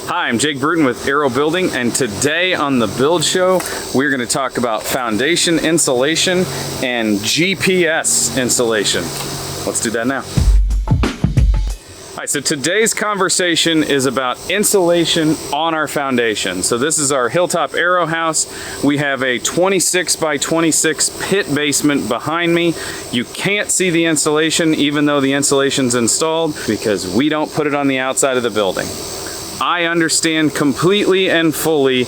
Hi, I'm Jake Bruton with Aero Building, and today on the Build Show, we're going to talk about foundation insulation and GPS insulation. Let's do that now. All right, so today's conversation is about insulation on our foundation. So this is our Hilltop Aero house. We have a 26 by 26 pit basement behind me. You can't see the insulation even though the insulation's installed because we don't put it on the outside of the building. I understand completely and fully,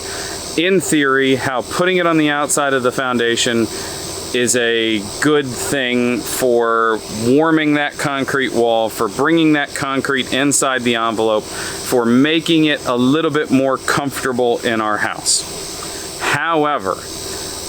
in theory, how putting it on the outside of the foundation is a good thing for warming that concrete wall, for bringing that concrete inside the envelope, for making it a little bit more comfortable in our house. However,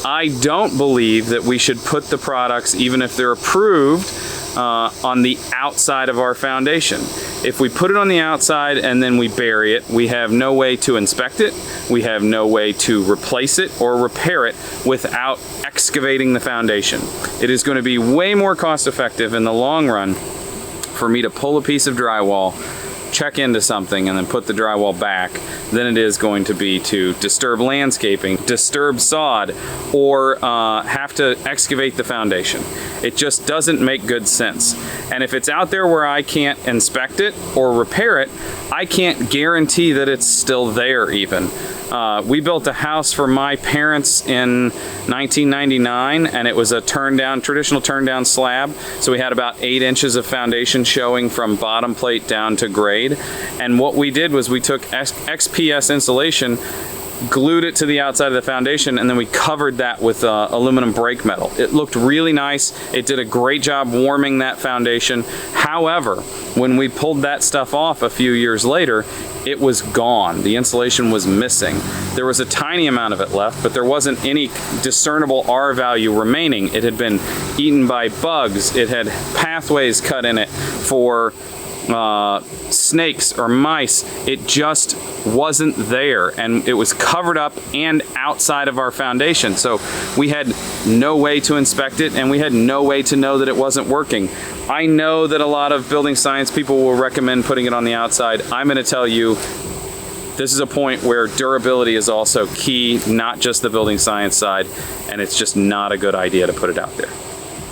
I don't believe that we should put the products, even if they're approved, on the outside of our foundation. If we put it on the outside and then we bury it, we have no way to inspect it, we have no way to replace it or repair it without excavating the foundation. It is going to be way more cost effective in the long run for me to pull a piece of drywall, check into something, and then put the drywall back than it is going to be to disturb landscaping, disturb sod, or have to excavate the foundation. It just doesn't make good sense. And if it's out there where I can't inspect it or repair it, I can't guarantee that it's still there even. We built a house for my parents in 1999, and it was a traditional turn-down slab. So we had about 8 inches of foundation showing from bottom plate down to grade. And what we did was we took XPS insulation, glued it to the outside of the foundation, and then we covered that with aluminum brake metal. It looked really nice. It did a great job warming that foundation. However, when we pulled that stuff off a few years later, it was gone. The insulation was missing. There was a tiny amount of it left, but there wasn't any discernible R value remaining. It had been eaten by bugs. It had pathways cut in it for snakes or mice. It just wasn't there, and it was covered up and outside of our foundation. So we had no way to inspect it, and we had no way to know that it wasn't working. I know that a lot of building science people will recommend putting it on the outside. I'm going to tell you, this is a point where durability is also key, not just the building science side, and it's just not a good idea to put it out there.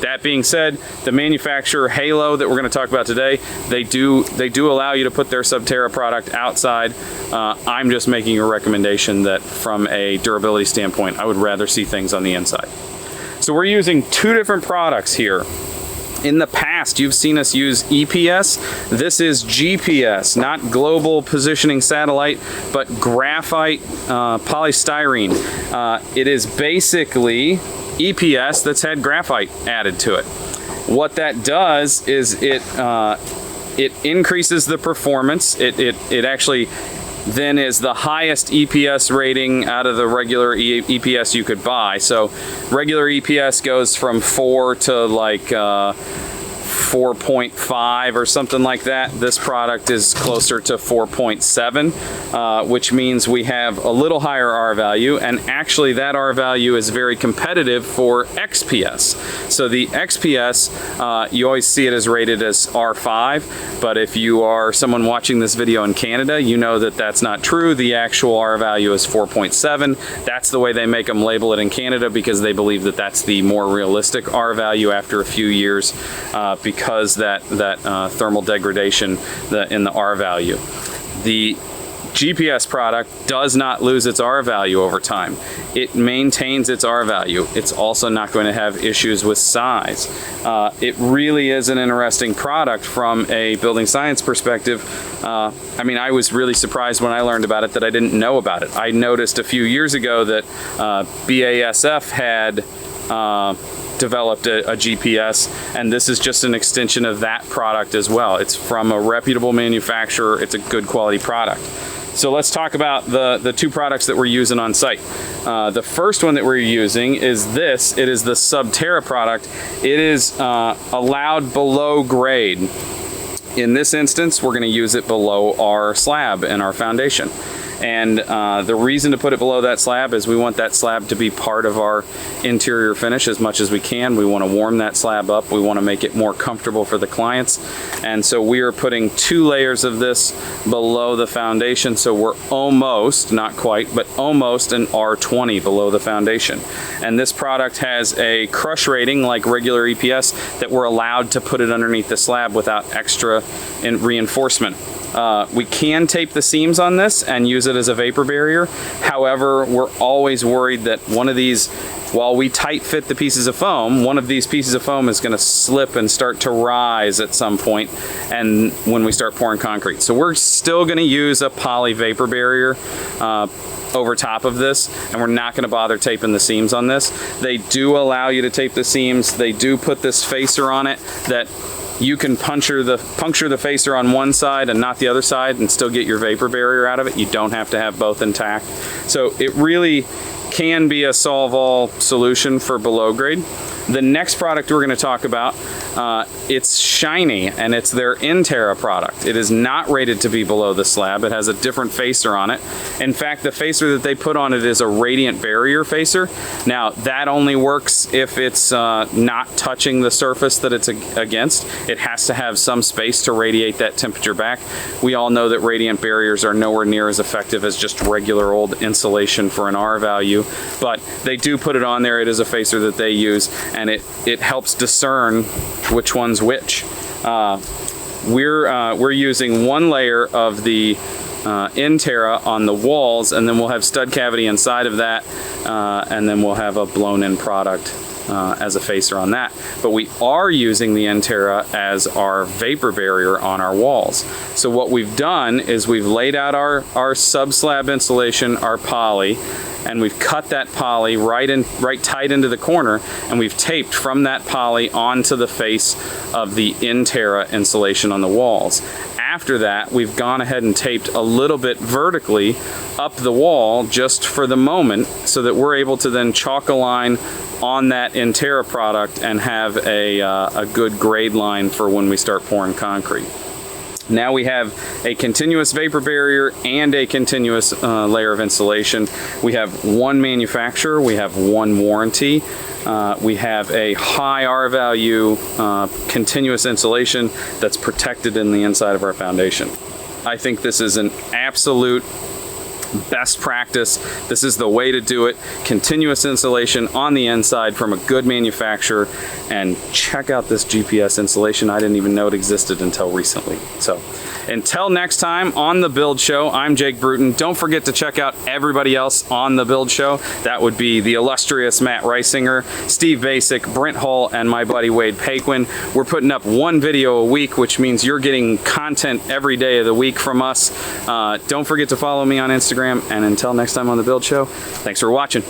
That being said, the manufacturer Halo that we're going to talk about today, they do allow you to put their Subterra product outside. I'm just making a recommendation that from a durability standpoint, I would rather see things on the inside. So we're using 2 different products here. In the past, you've seen us use EPS. This is GPS, not global positioning satellite, but graphite polystyrene. It is basically EPS that's had graphite added to it. What that does is it increases the performance. It actually then is the highest EPS rating out of the regular EPS you could buy. So regular EPS goes from 4 to like 4.5 or something like that. This product is closer to 4.7, which means we have a little higher R value, and actually that R value is very competitive for XPS. So the XPS, you always see it as rated as R5, but if you are someone watching this video in Canada, you know that that's not true. The actual R value is 4.7. That's the way they make them label it in Canada because they believe that that's the more realistic R value after a few years, because that thermal degradation in the R value. The GPS product does not lose its R value over time. It maintains its R value. It's also not going to have issues with size. It really is an interesting product from a building science perspective. I mean, I was really surprised when I learned about it that I didn't know about it. I noticed a few years ago that BASF had developed a GPS, and this is just an extension of that product as well. It's from a reputable manufacturer. It's a good quality product. So let's talk about the 2 products that we're using on site. The first one that we're using is this. It is the Subterra product. It is allowed below grade. In this instance, we're going to use it below our slab and our foundation. And the reason to put it below that slab is we want that slab to be part of our interior finish as much as we can. We want to warm that slab up. We want to make it more comfortable for the clients. And so we are putting 2 layers of this below the foundation. So we're almost, not quite, but almost an R20 below the foundation. And this product has a crush rating like regular EPS that we're allowed to put it underneath the slab without extra reinforcement. We can tape the seams on this and use it as a vapor barrier. However, we're always worried that one of these, while we tight fit the pieces of foam, one of these pieces of foam is going to slip and start to rise at some point, and when we start pouring concrete. So we're still going to use a poly vapor barrier over top of this, and we're not going to bother taping the seams on this. They do allow you to tape the seams. They do put this facer on it that you can puncture the facer on one side and not the other side and still get your vapor barrier out of it. You don't have to have both intact. So it really can be a solve-all solution for below grade. The next product we're going to talk about, it's shiny, and it's their Interra product. It is not rated to be below the slab. It has a different facer on it. In fact, the facer that they put on it is a radiant barrier facer. Now, that only works if it's not touching the surface that it's against. It has to have some space to radiate that temperature back. We all know that radiant barriers are nowhere near as effective as just regular old insulation for an R value, but they do put it on there. It is a facer that they use, and it helps discern which one's which. We're using 1 layer of the Interra on the walls, and then we'll have stud cavity inside of that, and then we'll have a blown-in product as a facer on that. But we are using the Interra as our vapor barrier on our walls. So what we've done is we've laid out our sub-slab insulation, our poly, and we've cut that poly right tight into the corner, and we've taped from that poly onto the face of the Interra insulation on the walls. After that, we've gone ahead and taped a little bit vertically up the wall just for the moment, so that we're able to then chalk a line on that Interra product and have a good grade line for when we start pouring concrete. Now we have a continuous vapor barrier and a continuous layer of insulation. We have 1 manufacturer, we have 1 warranty. We have a high R value continuous insulation that's protected in the inside of our foundation. I think this is an absolute best practice. This is the way to do it. Continuous insulation on the inside from a good manufacturer. And check out this GPS insulation. I didn't even know it existed until recently. So until next time on The Build Show, I'm Jake Bruton. Don't forget to check out everybody else on The Build Show. That would be the illustrious Matt Reisinger, Steve Basic, Brent Hull, and my buddy Wade Paquin. We're putting up 1 video a week, which means you're getting content every day of the week from us. Don't forget to follow me on Instagram, and until next time on The Build Show, thanks for watching.